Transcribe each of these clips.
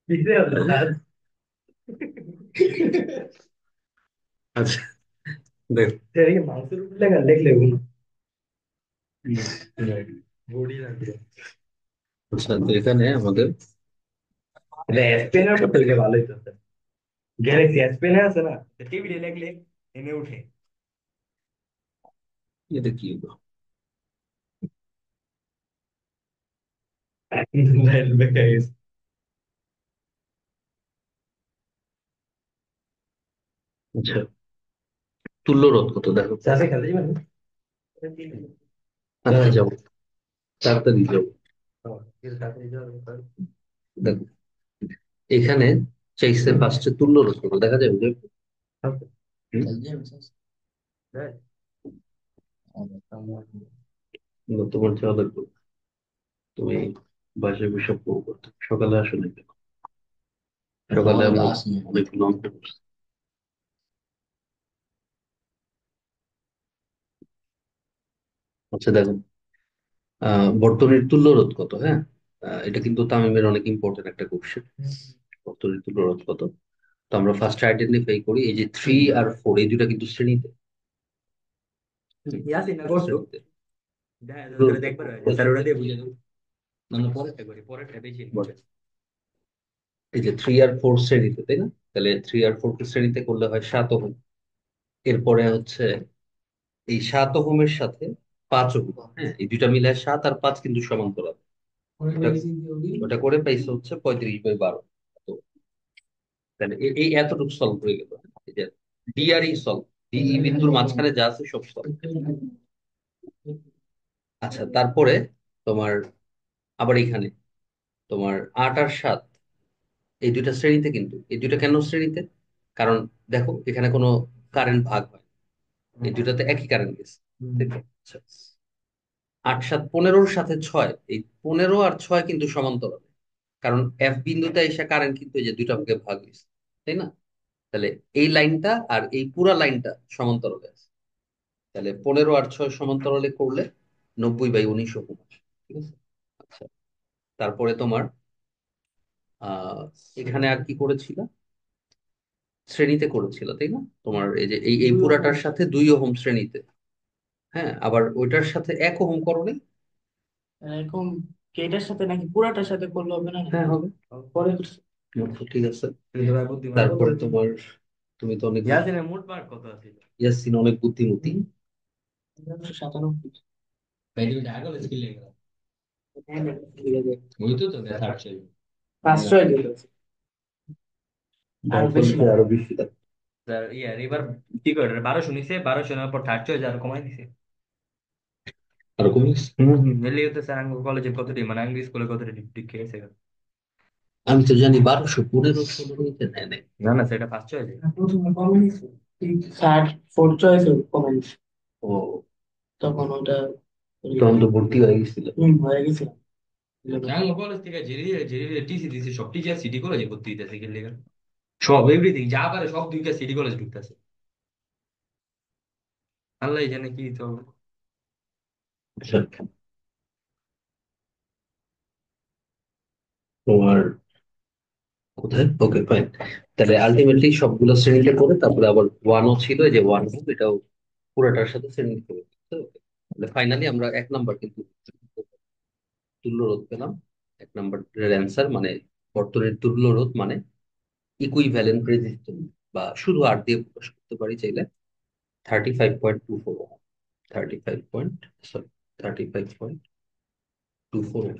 video দেখার। আচ্ছা দেখ। এটা কি মাংসের উপর লেখা লেখলে বডি লাগবে। আচ্ছা তো এখানে আমাদের এটা এস পেনের মতো হইলে ভালোই তো। গ্যালাক্সি এস পেন আছে না, টেবিলে লেখলে এনে উঠে। এটা কি হলো? বেকার গেছে। আচ্ছা তুল্য রোধ কত দেখো তো। চাষে খেলতে যাবেন? আচ্ছা যাবো, তাড়াতাড়ি যাবো। দেখো এখানে চাইছে ফার্স্টে তুল্য রোধ কত দেখা যাবে যে তোমার যাওয়া লাগবে। তুমি বাসায় বসে পড়বো, সকালে আসলে সকালে আমরা অনেক লং করছি। আচ্ছা দেখো বর্তনীর তুল্য রোধ কত, হ্যাঁ। এটা কিন্তু তামিমের অনেক ইম্পর্টেন্ট একটা কোশ্চেন। বর্তনীর তুল্য রোধ কত? তো আমরা ফার্স্ট আইডেন্টিফাই করি এই যে 3 আর 4 এই দুইটা কিন্তু শ্রেণীতে। ইয়াসিন না করছো? শ্রেণীতে তুল্য রোধ দেখবার কত? স্যার ওটা দিয়ে বুঝে দেবো। মানে পরে একবারে পরেরটা বেশি বলে, ইম্পর্টেন্ট। এই যে 3 আর 4 শ্রেণীতে, তাই না? তাহলে 3 আর 4 কে শ্রেণীতে করলে হয় 7 ওহম। এরপরে হচ্ছে এই 7 ওহমের সাথে 5 ওহম, হ্যাঁ এই দুইটা মিলে 7 আর 5 কিন্তু সমান্তরাল। ওটা ওটা করে পাইছে হচ্ছে 35/12। তো তাহলে এই এতটুকু সলভ হয়ে গেল। এই যে ডি আর ই সলভ, ডি ই বিন্দুর মাঝখানে যা আছে সব সলভ। আচ্ছা তারপরে তোমার আবার এখানে তোমার 8 আর 7 এই দুইটা শ্রেণীতে, কিন্তু এই দুইটা কেন শ্রেণীতে? কারণ দেখো এখানে কোনো কারেন্ট ভাগ হয় না। এই দুইটাতে একই কারেন্ট গেছে। দেখো আচ্ছা 8 7 15-র সাথে 6, এই 15 আর 6 কিন্তু সমান্তরাল। কারণ এফ বিন্দুতে এসে কারেন্ট কিন্তু এই যে দুইটা ভাগে ভাগ হয়েছে, তাই না? তাহলে এই লাইনটা আর এই পুরা লাইনটা সমান্তরালে আছে। তাহলে 15 আর 6 সমান্তরালে করলে 90/19 ওহম আসে। ঠিক আছে। আচ্ছা তারপরে তোমার আহ এখানে আর কি করেছিল, শ্রেণীতে করেছিল তাই না? তোমার এই যে এই পুরাটার সাথে 2 ওহম শ্রেণীতে, হ্যাঁ আবার ওইটার সাথে 1 ওহম করণে। এরকম কেটার সাথে নাকি পুরাটার সাথে করলে হবে না? হ্যাঁ হবে। পরে করছি। আচ্ছা, ঠিক আছে। কিন্তু ভাই বুদ্ধিমান তো। তারপরে তোমার তুমি তো অনেক ইয়াসিনের মোট মার্ক কত আছিল? ইয়াসিন অনেক বুদ্ধিমতী। 97। ভাই তুমি ঢাকা কলেজ কি লেখা? ওই তো তো থার্ড চাই। 500 দিল। আর বেশি বর্তনীতে না। আরো বেশি দেয়। স্যার ইয়ার এবার কি করে 1200 নিছে, 1200 নেওয়ার পর 3000 কমাই দিছে। আর কমিস। এলি তো স্যার আঙ্গ কলেজে কতটি মানে আঙ্গ স্কুলে কতটি ডিগ্রি আছে? আমি তো জানি 1200 1500 নিতে নেয় নাই। না না সেটা ফার্স্ট চয়েস। প্রথমে কমে নিছে। থার্ড ফোর্থ চয়েস কমে নিছে। ও তখন ওটা তখন তো ভর্তি হয়ে গেছিল। হয়ে গেছিল। আঙ্গ কলেজ থেকে টিসি দিছে, সব টিচার সিটি কলেজে ভর্তি দিতেছে কি লেগে। সব এভরিথিং যা পারে সব দুইটা সিটি কলেজ ঢুকতেছে। আল্লাহ জানে কি তো। আচ্ছা তোমার কোথায়, ওকে ফাইন। তাহলে আলটিমেটলি সবগুলো শ্রেণীতে করে তারপরে আবার ওয়ানও ছিল, এই যে 1 এটাও পুরোটার সাথে শ্রেণী করে। তাহলে ফাইনালি আমরা 1 নাম্বার কিন্তু তুল্য রোধ পেলাম। 1 নাম্বারের অ্যান্সার মানে বর্তনীর তুল্য রোধ মানে ইকুইভ্যালেন্ট রেজিস্ট্যান্স, বা শুধু আর দিয়ে প্রকাশ করতে পারি চাইলে 35.24। 35 পয়েন্ট, সরি 35.24।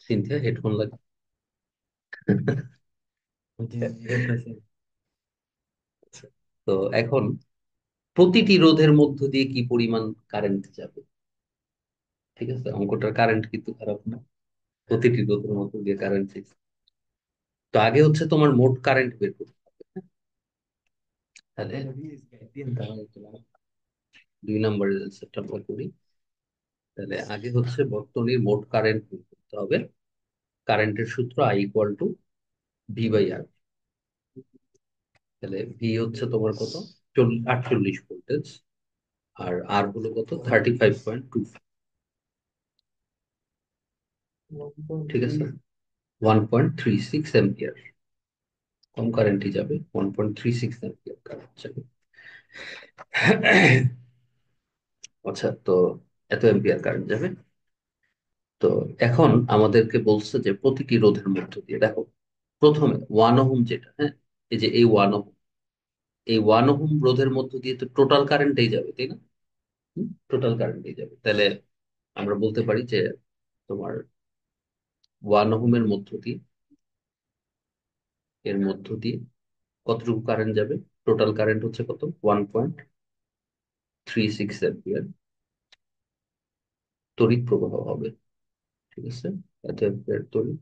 সিনথিয়া হেডফোন লাগে। তো এখন প্রতিটি রোধের মধ্য দিয়ে কি পরিমাণ কারেন্ট যাবে? ঠিক আছে, অঙ্কটার কারেন্ট কিন্তু খারাপ না। প্রতিটি রোধের মধ্য দিয়ে কারেন্ট। তো আগে হচ্ছে তোমার মোট কারেন্ট বের করতে হবে, হ্যাঁ? তাহলে 2 নম্বরের অ্যান্সারটা আমরা করি। তাহলে আগে হচ্ছে বর্তনীর মোট কারেন্ট বের করতে হবে। কারেন্টের সূত্র I equal to V by R. তাহলে ভি হচ্ছে তোমার কত, 48 ভোল্টেজ। আর আর হলো কত, 35.2। ঠিক আছে। 1.36 অ্যাম্পিয়ার। কম কারেন্টই যাবে, 1.36 অ্যাম্পিয়ার কারেন্ট যাবে। আচ্ছা, তো এত অ্যাম্পিয়ার কারেন্ট যাবে। তো এখন আমাদেরকে বলছে যে প্রতিটি রোধের মধ্য দিয়ে, দেখো প্রথমে 1 ওহম যেটা, হ্যাঁ, এই যে এই 1 ওহম, এই 1 ওহম রোধের মধ্য দিয়ে তো টোটাল কারেন্টই যাবে, তাই না? টোটাল কারেন্টই যাবে, তাহলে আমরা বলতে পারি যে তোমার 1 ওহমের মধ্য দিয়ে, এর মধ্য দিয়ে কতটুকু কারেন্ট যাবে? টোটাল কারেন্ট হচ্ছে কত? 1.36 অ্যাম্পিয়ার তড়িৎ প্রবাহ হবে। ঠিক আছে, এত অ্যাম্পিয়ার তড়িৎ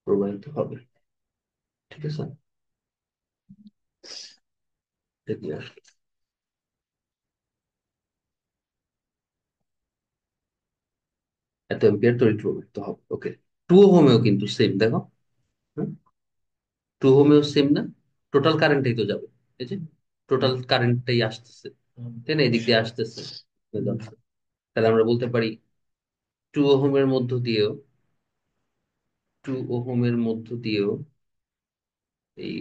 প্রবাহিত হবে। ঠিক আছে, দেখি আসলে এত অ্যাম্পিয়ার তড়িৎ প্রবাহিত হবে। ওকে, 2 ওহমেও কিন্তু সেম, দেখো। 2 ওহমেও সেম না? টোটাল কারেন্টই তো যাবে, এই যে টোটাল কারেন্টটাই আসতেছে, তাই না? এদিক দিয়ে আসতেছে, যাচ্ছে। তাহলে আমরা বলতে পারি 2 ওহমের মধ্য দিয়েও, 2 ওহমের মধ্য দিয়েও এই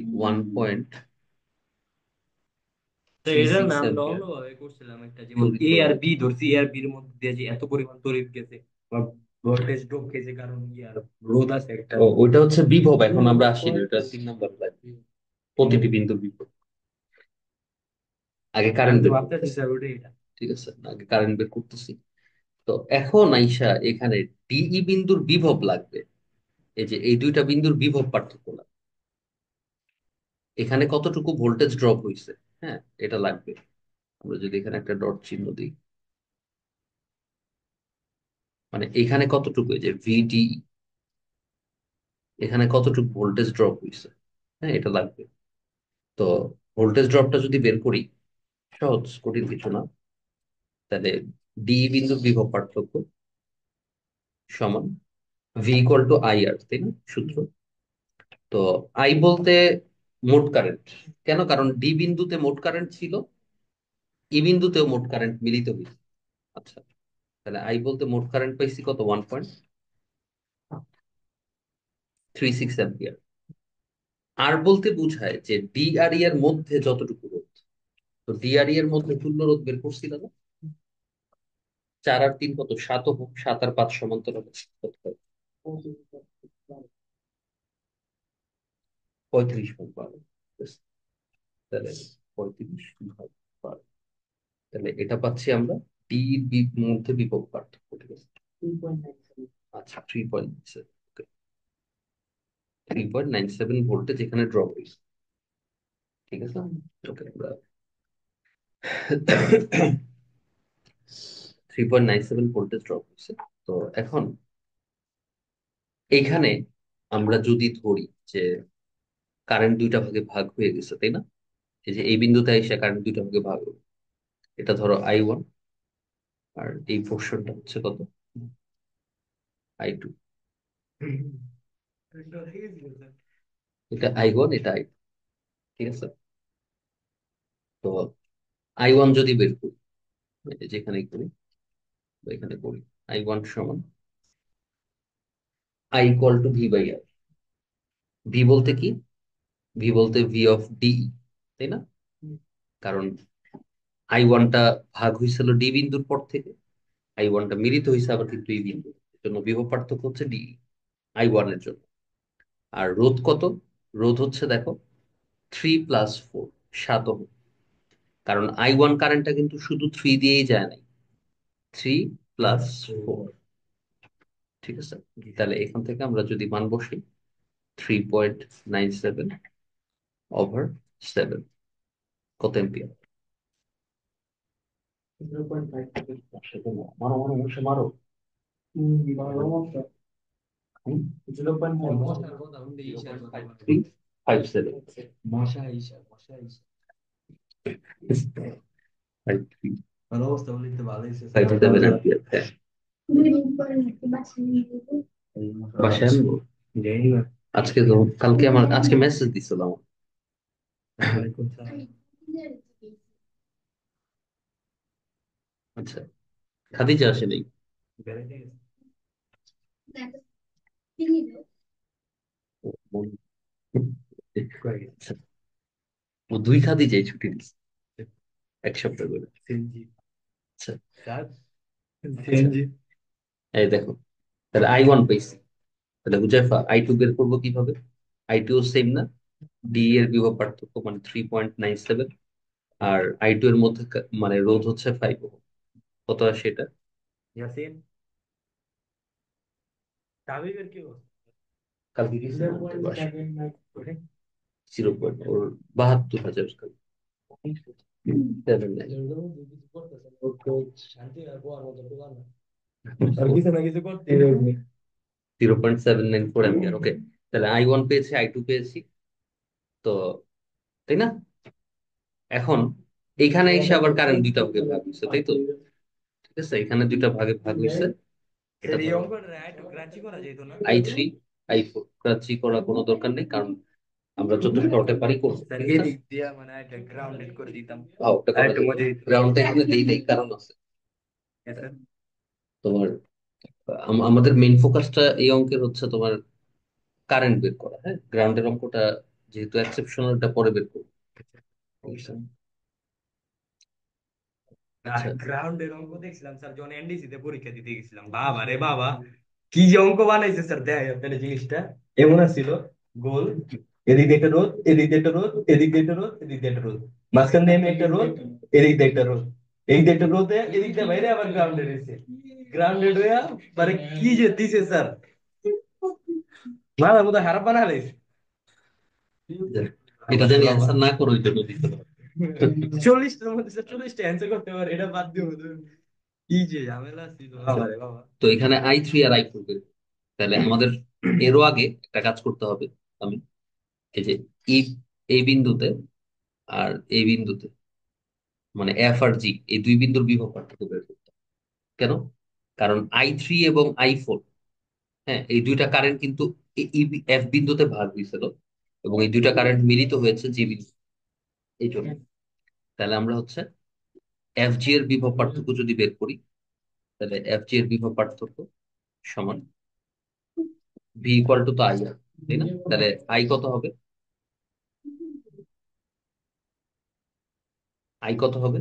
তো এটার সিক্স নামটা অ্যাম্পিয়ার অন্যভাবে করছিলাম একটা, যেমন তড়িৎ এ আর প্রবাহিত বি হবে। ধরছি, এ আর বির মধ্যে দিয়ে যে এত পরিমাণ তড়িৎ গেছে বা ভোল্টেজ ড্রপ গেছে, কারণ ইয়ার রোধ আছে একটা। ওইটা হচ্ছে বিভব, এখন আমরা আসি না, ওটা 3 নম্বর লাগবে। প্রতিটি বিন্দু বিভব, আগে আমি কারেন্ট তো বের ভাবতেছি করতেছি। স্যার ওটাই এটা। ঠিক আছে, আগে কারেন্ট বের করতেছি। তো এখন আইসা এখানে ডিই বিন্দুর বিভব লাগবে। এই যে এই দুইটা বিন্দুর বিভব পার্থক্য লাগবে। এখানে কতটুকু ভোল্টেজ ড্রপ হয়েছে, হ্যাঁ, এটা লাগবে। আমরা যদি এখানে একটা ডট চিহ্ন দিই, মানে এখানে কতটুকু, এই যে ভিডি, এখানে কতটুকু ভোল্টেজ ড্রপ হয়েছে, হ্যাঁ, এটা লাগবে। তো ভোল্টেজ ড্রপটা যদি বের করি, সহজ, কঠিন কিছু না। তাহলে ডি বিন্দুর বিভব পার্থক্য সমান ভি ইকুয়াল টু আই আর, তাই না সূত্র? তো আই বলতে মোট কারেন্ট। কেন? কারণ ডি বিন্দুতে মোট কারেন্ট ছিল, ই বিন্দুতেও মোট কারেন্ট মিলিত হয়েছে। আচ্ছা, তাহলে আই বলতে মোট কারেন্ট পাইছি কত? 1.36 অ্যাম্পিয়ার। আর বলতে বোঝায় যে ডি আর ই এর মধ্যে যতটুকু রোধ। তো ডি আর ই এর মধ্যে তুল্য রোধ বের করছিলাম না? 4 আর 3 কত? 7 ওহম, 7 আর 5 সমান্তরাল আছে। কত হয়? 35 ভাগ 12। ব্যাস, তাহলে 35 ভাগ 12। তাহলে এটা পাচ্ছি আমরা ডি মধ্যে বিভব পার্থক্য। ঠিক আছে, আচ্ছা, 3.7, 3.97 ভোল্টে যেখানে ড্রপ হয়েছে। ঠিক আছে, ওকে, আমরা 3.97 ভোল্টেজ ড্রপ হয়েছে। তো এখন এইখানে আমরা যদি ধরি যে কারেন্ট দুইটা ভাগে ভাগ হয়ে গেছে, তাই না? এই যে এই বিন্দুতে এসে কারেন্ট দুইটা ভাগে ভাগ হবে। এটা ধরো I1, আর এই পোর্শনটা হচ্ছে কত? I2। এটা I1, এটা I2। ঠিক আছে, তো I1 যদি বের করি, যেখানে করি বা এখানে করি, I1 সমান I equal to V by R. V বলতে কি? ভি বলতে ভি অফ ডি, তাই না? কারণ I1টা ভাগ হয়েছিল ডি বিন্দুর পর থেকে, I1টা মিলিত হয়েছে আবার কিন্তু এই বিন্দু, এর জন্য বিভব পার্থক্য হচ্ছে ডি, I1 এর জন্য। আর রোধ কত? রোধ হচ্ছে দেখো 3 + 4, 7 ওহম। কারণ I1 কারেন্টটা কিন্তু শুধু 3 দিয়েই যায় নাই, 3 + 4। ঠিক আছে, তাহলে এখান থেকে আমরা যদি মান বসি, 3.97/7 কত এম্পিয়ার? মারো মারো, মশা মারো। মশার কথা বলতে জিরো ঈশার পয়েন্ট কথা ফাইভ বলে। থ্রি ফাইভ সেভেন মশা ঈশা, মশা ঈশা। ফাইভ থ্রি ভালো অবস্থা বলে তো ভালোই হয়েছে ফাইভ স্যার, সেভেন দরজা। এম্পিয়ার হ্যাঁ। বাসায় আনবো জানি না। আজকে, তো কালকে আমার আজকে মেসেজ দিছিল আমার। ওয়ালাইকুম সালাম। আচ্ছা, খাদিজা আসে নাই। বেড়াইতে গেছে। ও, মন- কয়ে গেছে। আচ্ছা, ও দুই খাদিজাই ছুটি দিচ্ছে এক সপ্তাহ করে। সিএনজি আচ্ছা। কাজ, আচ্ছা, সিএনজি। এই দেখো, তাহলে I1 পাইছি। তাহলে হুজাইফা I2 বের করবো কিভাবে? I2 সেম না, ডি এর বিভব পার্থক্য মানে 3.97, আর I2 এর মধ্যে মানে রোধ হচ্ছে 5 ওহম। কত আসে এটা? ইয়াসিন তাবিবের কি অবস্থা? কালকে গেছে জিরো না আনতে পয়েন্ট বাসা। সেভেন নাইন করে। 0 ওর 72,000 কাল 7 নাই। কিছু করতেছে না। ওকে, শান্তি আর বোয়ার মতো দোকান না। আর কিছু না কিছু করতে হবে। 0.794 অ্যাম্পিয়ার, ওকে। তাহলে I1 পেয়েছি, I2 পেয়েছি, তো তাই না? এখন এইখানে এসে আবার কারেন্ট দুইটা ভাগে ভাগ হয়েছে, তাই তো? ঠিক আছে, এখানে দুইটা ভাগে ভাগ হয়েছে। এটা স্যার এই ধরো অঙ্কটা একটু ক্রাঞ্চি করা যেত না? I3, I4 কাচ্চি করার কোনো দরকার নেই, কারণ আমরা যত শর্টে পারি করবো, স্যার ঠিক আছে? এদিক দিয়া মানে একটা গ্রাউন্ডেড করে দিতাম, ওটা আর করা একটু যেত। মজা দিত। গ্রাউন্ডটা এখানে দেই নাই, কারণ আছে। হ্যাঁ স্যার। তোমার আমাদের মেইন ফোকাসটা এই অঙ্কের হচ্ছে তোমার কারেন্ট বের করা, হ্যাঁ, গ্রাউন্ডের অঙ্কটা যেহেতু এক্সেপশনাল, এটা পরে বের করবো। বুঝছো? আর আচ্ছা। গ্রাউন্ডের অঙ্ক দেখছিলাম স্যার যখন এনডিসি তে পরীক্ষা দিতে গেছিলাম, বাবা রে বাবা, কি যে অঙ্ক বানাইছে স্যার, দেখ আপনার জিনিসটা এমন ছিল। গোল, এদিক দিয়ে একটা রোদ, এদিক দিয়ে একটা রোদ, এদিক দিয়ে একটা রোদ, এদিক দিয়ে একটা রোদ, মাঝখান দিয়ে একটা রোদ, এদিক দিয়ে একটা রোদ, এই দিয়ে একটা রোদে এদিক দিয়ে বাইরে আবার গ্রাউন্ডেড হয়েছে। গ্রাউন্ডেড হইয়া মানে কি যে দিছে স্যার, মাথার মতো খারাপ বানা লাইছে। এটা যদি বাবা, অ্যান্সার না করো ওই জন্য দিতে পারো। 40টার মধ্যে স্যার 40টা অ্যান্সার করতে পারে, এটা বাদ দিব তুমি। কি যে ঝামেলা ছিল আচ্ছা, বাবা রে বাবা। তো এখানে I3 আর I4 বের করবো। তাহলে আমাদের এরও আগে একটা কাজ করতে হবে। আমি এই যে এই এই বিন্দুতে আর এই বিন্দুতে, মানে F আর G, এই দুই বিন্দুর বিভব পার্থক্য বের করতে হবে। কেন? কারণ I3 এবং I4, হ্যাঁ, এই দুইটা কারেন্ট কিন্তু F বিন্দুতে ভাগ হয়েছিল, এবং এই দুইটা কারেন্ট মিলিত হয়েছে G বিন্দু, এই জন্য। তাহলে আমরা হচ্ছে FG এর বিভব পার্থক্য যদি বের করি, তাহলে FG এর বিভব পার্থক্য সমান ভি ইকুয়াল টু তো আই আর, তাই না? তাহলে আই কত হবে? আই কত হবে?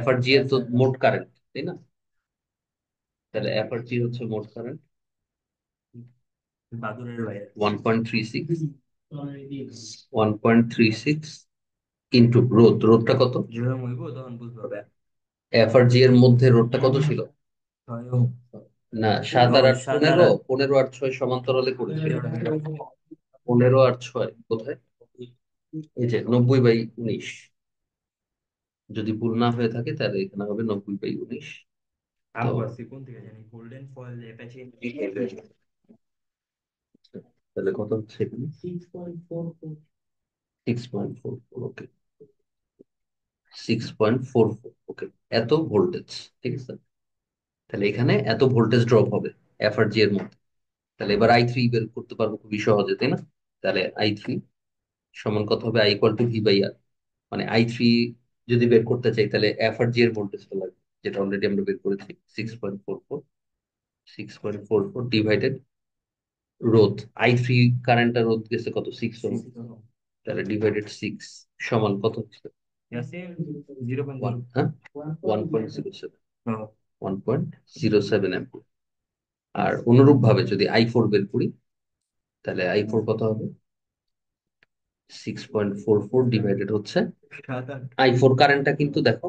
F আর G এর তো মোট কারেন্ট, তাই না? তাহলে F আর G হচ্ছে মোট কারেন্ট বাদুরের ভাইয়া। 1.36, 1.36 ইন্টু রোধ, রোধটা কত? যেরকম হইব তখন বুঝতে হবে। F আর G এর মধ্যে রোধটা কত ছিল? ছয় না, 7 আর 8 সাত আর 15, আট। 15 আর 6 সমান্তরালে করেছে। 15 আর 6 কোথায়? এই যে 90/19, যদি ভুল না হয়ে থাকে তাহলে এখানে হবে 90/19। তো আবু আসি কোন থেকে জানি, গোল্ডেন ফয়েল অ্যাপাচি। তাহলে কত হচ্ছে এখানে? 6.44, ওকে, 6.44, ওকে, এত ভোল্টেজ, ঠিক আছে। তাহলে এখানে এত ভোল্টেজ ড্রপ হবে F আর G এর মধ্যে। তাহলে এবার I3 বের করতে পারবো খুবই সহজে, তাই না? তাহলে I3 সমান কত হবে? I = V/R, মানে I3 যদি বের করতে চাই তাহলে F আর G এর ভোল্টেজটা লাগবে, যেটা অলরেডি আমরা বের করেছি। 6.44, 6.44 ডিভাইডেড রোধ, I3 কারেন্টটা রোধ গেছে কত? 6 ওহম। তাহলে ডিভাইডেড 6 সমান কত হচ্ছে? ইয়াসিন 0.0। ওয়ান, হ্যাঁ, 1.07, 1.07 অ্যাম্পিয়ার। আর অনুরূপ ভাবে যদি I4 বের করি, তাহলে I4 কত হবে? 6.44 ডিভাইডেড হচ্ছে, সাত আট। I4 কারেন্টটা কিন্তু দেখো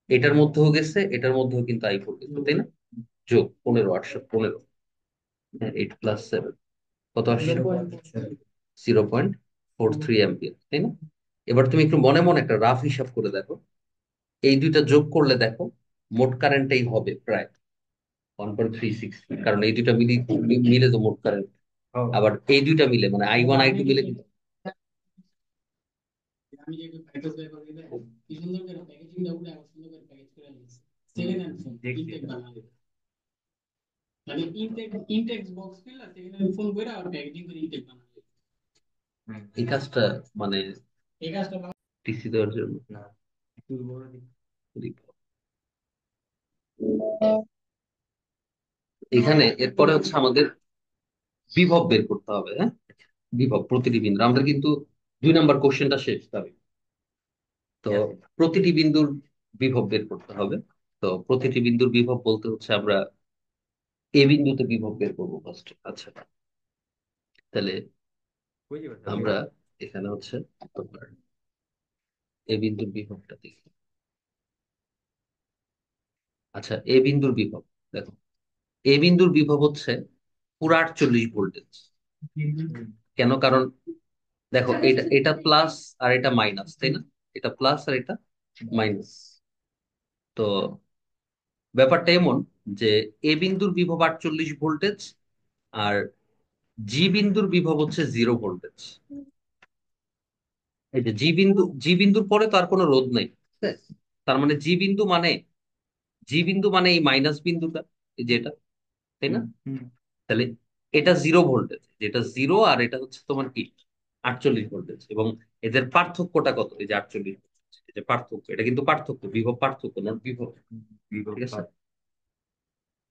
এটার মধ্যেও গেছে, এটার মধ্যেও কিন্তু I4 গেছে, তাই না? যোগ 15, 815, হ্যাঁ, 8 + 7 কত আসছে? 0.43 অ্যাম্পিয়ার, তাই না? এবার তুমি একটু মনে মনে একটা রাফ হিসাব করে দেখো, এই দুইটা যোগ করলে দেখো মোট কারেন্টটাই হবে প্রায় 1.36, কারণ এই দুইটা মিলে তো মোট কারেন্ট। আবার এই দুইটা মিলে মানে I1 I2 মিলে কিন্তু দেখছি। হুম। এই কাজটা মানে টিসি দেওয়ার জন্য। না, একটু বড় দিক। এখানে এরপরে হচ্ছে আমাদের বিভব বের করতে হবে, হ্যাঁ। বিভব প্রতিটি বিন্দু, আমাদের কিন্তু 2 নম্বর কোশ্চেনটা শেষ তবে। তো Yes. প্রতিটি বিন্দুর বিভব বের করতে হবে। তো প্রতিটি বিন্দুর বিভব বলতে হচ্ছে আমরা এ বিন্দুতে বিভব বের করবো ফার্স্ট। আচ্ছা, তাহলে বুঝতে পারছো আমরা এখানে হচ্ছে তোমার এ বিন্দুর বিভবটা দেখি। আচ্ছা, এ বিন্দুর বিভব দেখো, এ বিন্দুর বিভব হচ্ছে পুরো 48 ভোল্টেজ। কেন? কারণ দেখো, এটা এটা প্লাস আর এটা মাইনাস, তাই না? এটা প্লাস আর এটা মাইনাস। তো ব্যাপারটা এমন যে এ বিন্দুর বিভব 48 ভোল্টেজ, আর জি বিন্দুর বিভব হচ্ছে 0 ভোল্টেজ। এই যে জি বিন্দুর পরে তো আর কোনো রোধ নেই, ঠিক আছে? তার মানে জি বিন্দু মানে এই মাইনাস বিন্দুটা, এই যে এটা, তাই না? হুম। তাহলে এটা 0 ভোল্টেজ, যেটা জিরো, আর এটা হচ্ছে তোমার কি 48 ভোল্টেজ। এবং এদের পার্থক্যটা কত? এই যে 48 ভোল্টেজ, এই যে পার্থক্য, এটা কিন্তু পার্থক্য, বিভব পার্থক্য নট বিভব। বিভব ঠিক আছে। পার্থক্য।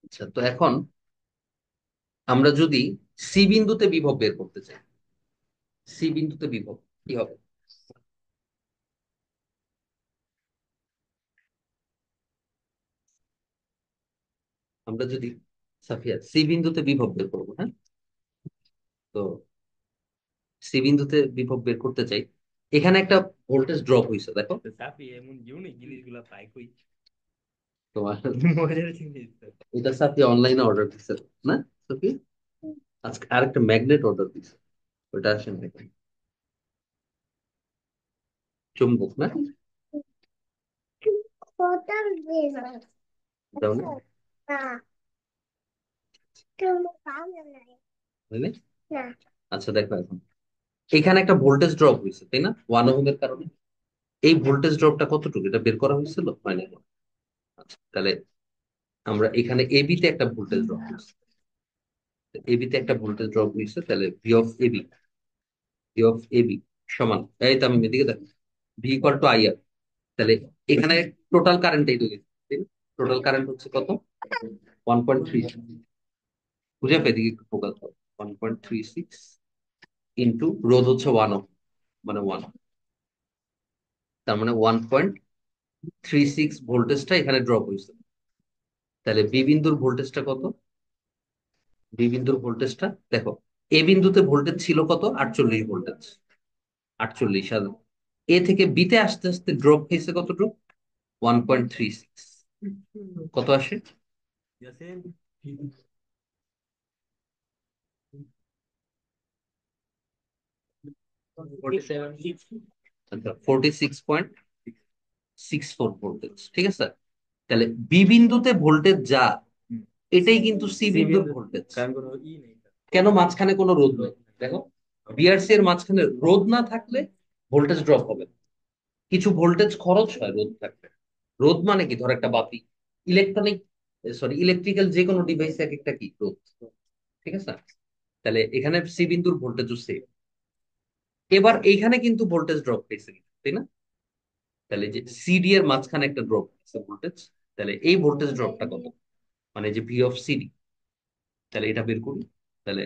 আচ্ছা, তো এখন আমরা যদি সি বিন্দুতে বিভব বের করতে চাই, সি বিন্দুতে বিভব কি হবে? আমরা যদি সাফিয়া সি বিন্দুতে বিভব বের করবো, হ্যাঁ। তো সি বিন্দুতে বিভব বের করতে চাই, এখানে একটা ভোল্টেজ ড্রপ হয়েছে দেখো। তো সাফি এমন ইউনিক জিনিসগুলা পাই কই? তোমার মজার জিনিস তো। এটা সাফিয়া অনলাইনে অর্ডার দিচ্ছে না? সাফিয়া আজকে আরেকটা ম্যাগনেট অর্ডার দিচ্ছে, ওটা আসেন দেখেন। চুম্বক না? দাও না, বুঝলে? আচ্ছা দেখো, এখন এখানে একটা ভোল্টেজ ড্রপ হয়েছে, তাই না, 1 ওহমের কারণে। এই ভোল্টেজ ড্রপটা কতটুকু এটা বের করা হয়েছিল, হয় না? আচ্ছা, তাহলে আমরা এখানে এবি তে একটা ভোল্টেজ ড্রপ হয়েছে, এবি তে একটা ভোল্টেজ ড্রপ হয়েছে, তাহলে ভি অফ এবি সমান, এই তো আমি এদিকে দেখো, ভি ইকুয়াল টু আই আর। তাহলে এখানে টোটাল কারেন্ট এই দিকে, টোটাল কারেন্ট হচ্ছে কত? 1.3। বুঝে পেয়ে দিকে একটু ফোকাস করো। 1.36 ইন্টু রোধ হচ্ছে 1 ওহম, মানে 1, তার মানে 1.36 ভোল্টেজটা এখানে ড্রপ হয়েছে। তাহলে বি বিন্দুর ভোল্টেজটা কত? বি বিন্দুর ভোল্টেজটা দেখো, এ বিন্দুতে ভোল্টেজ ছিল কত? 48 ভোল্টেজ, 48। আর এ থেকে বিতে আস্তে আস্তে ড্রপ হয়েছে কতটুকু? 1.36। কত আসে? ইয়াসিন, 47। 46.64 ভোল্টেজ, ঠিক আছে। তাহলে বি বিন্দুতে ভোল্টেজ যা, এটাই কিন্তু সি সি বিন্দুর বিন্দু ভোল্টেজ। কারণ কোনো ই নেই। কেন? মাঝখানে কোনো রোধ নেই। দেখো, বিআরসি এর মাঝখানে রোধ না থাকলে ভোল্টেজ ড্রপ হবে না। কিছু ভোল্টেজ খরচ হয় রোধ থাকলে। রোধ মানে কি? ধর একটা বাতি, ইলেকট্রনিক, ইলেকট্রিক্যাল যে কোনো ডিভাইস এক একটা কি রোধ, ঠিক আছে। তাহলে এখানে সি বিন্দুর ভোল্টেজও সেম। এবার এইখানে কিন্তু ভোল্টেজ ড্রপ পেয়েছে, তাই না? তাহলে যে সিডি এর মাঝখানে একটা ড্রপ পেয়েছে ভোল্টেজ, তাহলে এই ভোল্টেজ ড্রপটা কত? মানে যে ভি অফ সিডি, তাহলে এটা বের করি। তাহলে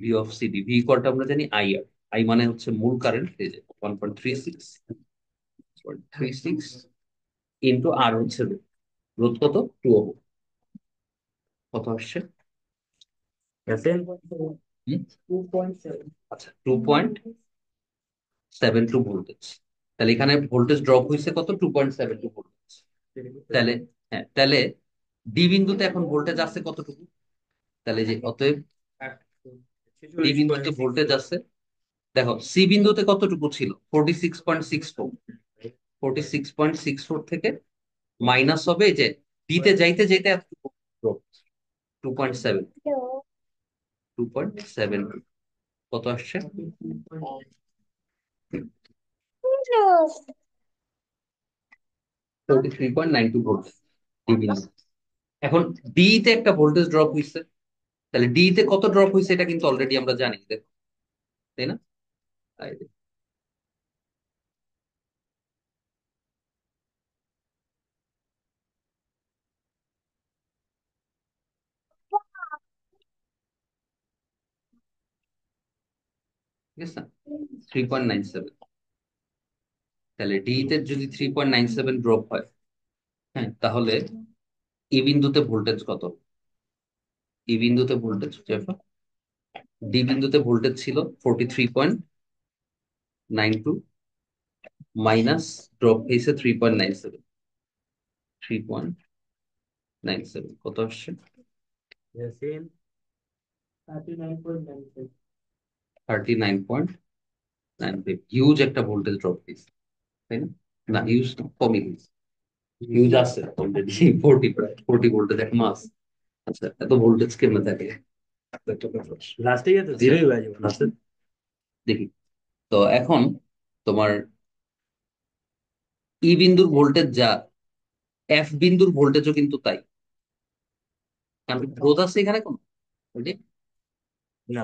ভি অফ সিডি, ভি ইকুয়ালটা আমরা জানি আই আর। আই মানে হচ্ছে মূল কারেন্ট, এই যে 1.36 ইন্টু আর হচ্ছে রোধ। রোধ কত? 2 ওহম। কত আসছে? ইয়াসিন, হুম? 2.7। আচ্ছা, 2.72 ভোল্টেজ। তাহলে এখানে ভোল্টেজ ড্রপ হয়েছে কত? 2.72 ভোল্টেজ। তাহলে হ্যাঁ, তাহলে ডি বিন্দুতে এখন ভোল্টেজ আছে কতটুকু? তাহলে যে অতএব ডি বিন্দুতে ভোল্টেজ 46.64। আছে, দেখো সি বিন্দুতে কতটুকু ছিল? 46.64। 46.64 থেকে মাইনাস হবে এই যে ডিতে যাইতে যাইতে এতটুকু ড্রপ, 2.7, 2.7। কত আসছে? 43.92 ভোল্ট ডি বিন্দু। এখন ডি তে একটা ভোল্টেজ ড্রপ হয়েছে, তাহলে ডি তে কত ড্রপ হয়েছে এটা কিন্তু অলরেডি আমরা জানি, দেখো, তাই না? এই যে, আছে? 3.97। তাহলে ডি তে যদি 3.97 ড্রপ হয়, হ্যাঁ, তাহলে ই বিন্দুতে ভোল্টেজ কত? ই বিন্দুতে ভোল্টেজ, ডি বিন্দুতে ভোল্টেজ ছিল 43.92, মাইনাস ড্রপ হয়েছে 3.97। 3.97 কত আসছে? ইয়াসিন 39.95। 39.95। হিউজ একটা ভোল্টেজ ড্রপ হয়েছে, তাই না? না, হিউজ কমই হয়েছে। হিউজ আছে অলরেডি 40, প্রায় 40 ভোল্টেজ এক মাস। আচ্ছা, এত ভোল্টেজ কেমনে থাকে? লাস্টে গিয়ে তো আচ্ছা, জিরোই হয়ে যাবে লাস্টে। দেখি। তো এখন তোমার ই বিন্দুর ভোল্টেজ যা, এফ বিন্দুর ভোল্টেজও কিন্তু তাই। কারণ রোধ আছে এখানে কোনো, বুঝলি? না,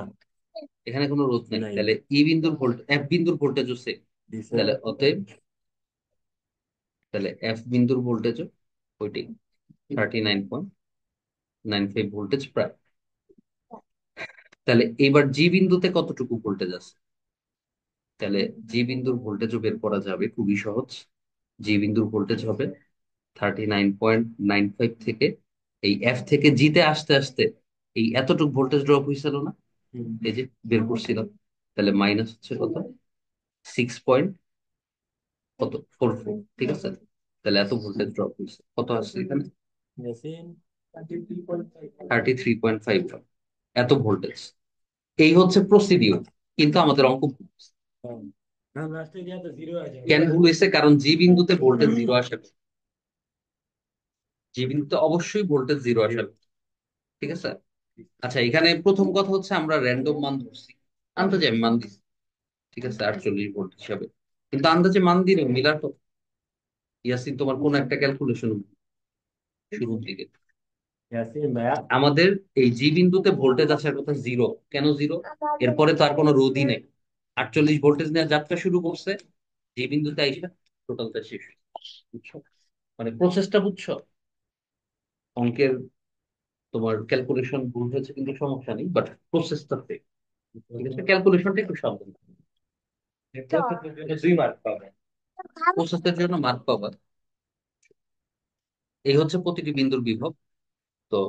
এখানে কোনো রোধ নেই, নাই। তাহলে ই বিন্দুর ভোল্ট এফ বিন্দুর ভোল্টেজও সেম। দিছে। তাহলে অতএব, তাহলে এফ বিন্দুর ভোল্টেজও ওইটাই, 39.95 ভোল্টেজ প্রায়। তাহলে এবার জি বিন্দুতে কতটুকু ভোল্টেজ আছে? তাহলে জি বিন্দুর ভোল্টেজও বের করা যাবে, খুবই সহজ। জি বিন্দুর ভোল্টেজ হবে 39.95 থেকে, এই এফ থেকে জিতে আসতে আসতে এই এতটুকু ভোল্টেজ ড্রপ হয়েছিল না, হুম। এই যে বের করছিলাম। তাহলে মাইনাস হচ্ছে কত? 6. কত, 44, ঠিক আছে? তাহলে এত ভোল্টেজ ড্রপ হয়েছে, কত আসছে এখানে? ইয়াসিন 33.5। 33.5। এত ভোল্টেজ। এই হচ্ছে প্রসিডিউর, কিন্তু আমাদের অঙ্ক ভুল হয়েছে। হ্যাঁ। না, লাস্টে গিয়ে তো জিরো হয়ে যাবে। কেন ভুল হয়েছে? কারণ জি বিন্দুতে ভোল্টেজ জিরো আসে না। জি বিন্দুতে অবশ্যই ভোল্টেজ জিরো আসে না, ঠিক আছে? আচ্ছা, এখানে প্রথম কথা হচ্ছে আমরা র্যান্ডম মান ধরছি, আন্দাজে আমি মান দিচ্ছি, ঠিক আছে, 48 ভোল্ট হিসাবে। কিন্তু আন্দাজে মান দিলে মিলার তো, ইয়াসিন তোমার কোন একটা ক্যালকুলেশন শুরুর দিকে। ইয়াসিন ভাইয়া। আমাদের এই জি বিন্দুতে ভোল্টেজ আসার কথা জিরো। কেন জিরো? এরপরে তো আর কোনো রোধই নেই। 48 ভোল্টেজ নিয়ে যাত্রা শুরু করছে, জি বিন্দুতে আইসা টোটালটা শেষ। বুঝছো? মানে প্রসেসটা বুঝছো? অঙ্কের তোমার ক্যালকুলেশন ভুল হয়েছে কিন্তু সমস্যা নেই, বাট প্রসেসটা ঠিক। ঠিক আছে, ক্যালকুলেশনটা একটু সাবধান। প্রত্যেকের জন্য 2 মার্ক পাবে। প্রসেসের জন্য মার্ক পাবা। এই হচ্ছে প্রতিটি বিন্দুর বিভব। তো